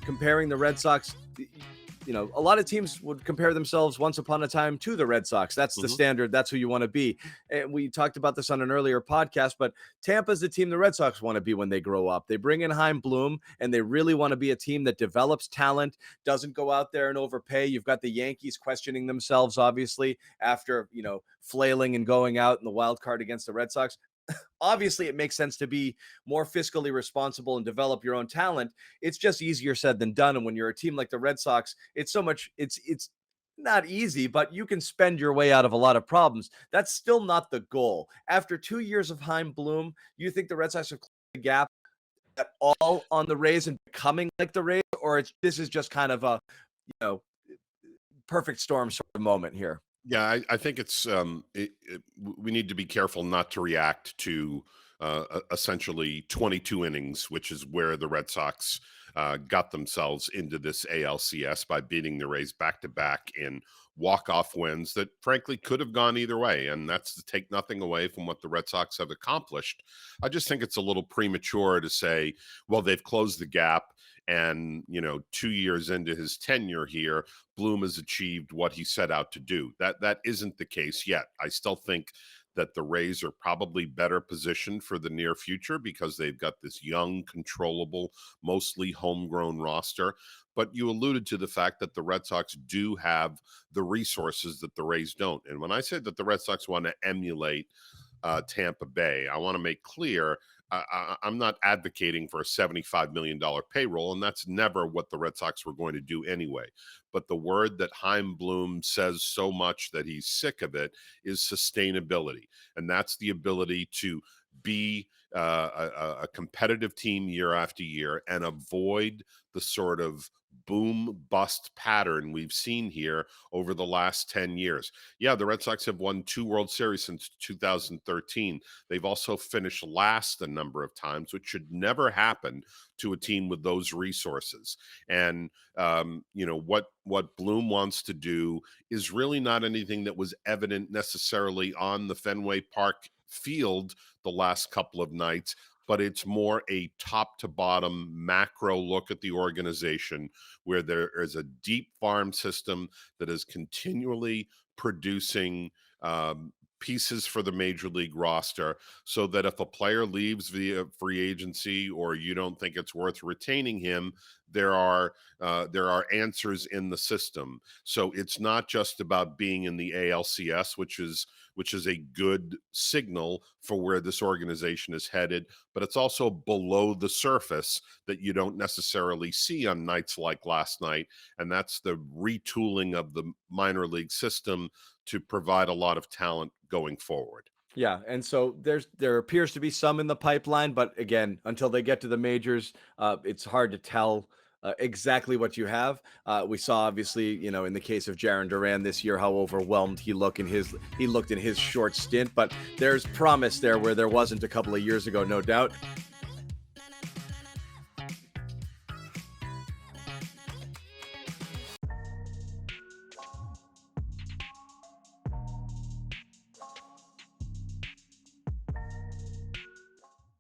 comparing the Red Sox, a lot of teams would compare themselves once upon a time to the Red Sox. That's the standard. That's who you want to be. And we talked about this on an earlier podcast, but Tampa's the team the Red Sox want to be when they grow up. They bring in Chaim Bloom, and they really want to be a team that develops talent, doesn't go out there and overpay. You've got the Yankees questioning themselves, obviously, after, flailing and going out in the wild card against the Red Sox. Obviously, it makes sense to be more fiscally responsible and develop your own talent. It's just easier said than done. And when you're a team like the Red Sox, it's not easy, but you can spend your way out of a lot of problems. That's still not the goal. After 2 years of Chaim Bloom, you think the Red Sox have closed the gap at all on the Rays and becoming like the Rays, or this is just kind of a perfect storm sort of moment here? Yeah, I think it's we need to be careful not to react to essentially 22 innings, which is where the Red Sox got themselves into this ALCS by beating the Rays back to back in walk-off wins that frankly could have gone either way. And that's to take nothing away from what the Red Sox have accomplished. I just think it's a little premature to say, well, they've closed the gap. And, 2 years into his tenure here, Bloom has achieved what he set out to do. That isn't the case yet. I still think that the Rays are probably better positioned for the near future because they've got this young, controllable, mostly homegrown roster. But you alluded to the fact that the Red Sox do have the resources that the Rays don't. And when I say that the Red Sox want to emulate Tampa Bay, I want to make clear I'm not advocating for a $75 million payroll, and that's never what the Red Sox were going to do anyway. But the word that Chaim Bloom says so much that he's sick of it is sustainability. And that's the ability to be a competitive team year after year and avoid the sort of boom bust pattern we've seen here over the last 10 years. Yeah, the Red Sox have won 2 World Series since 2013. They've also finished last a number of times, which should never happen to a team with those resources. And what Bloom wants to do is really not anything that was evident necessarily on the Fenway Park field the last couple of nights, but it's more a top to bottom macro look at the organization where there is a deep farm system that is continually producing pieces for the major league roster, so that if a player leaves via free agency or you don't think it's worth retaining him, there are answers in the system. So it's not just about being in the ALCS, which is a good signal for where this organization is headed, but it's also below the surface that you don't necessarily see on nights like last night. And that's the retooling of the minor league system to provide a lot of talent going forward. Yeah, and so there appears to be some in the pipeline, but again, until they get to the majors, it's hard to tell exactly what you have. We saw, obviously, in the case of Jarren Duran this year, how overwhelmed he looked in his short stint. But there's promise there where there wasn't a couple of years ago, no doubt.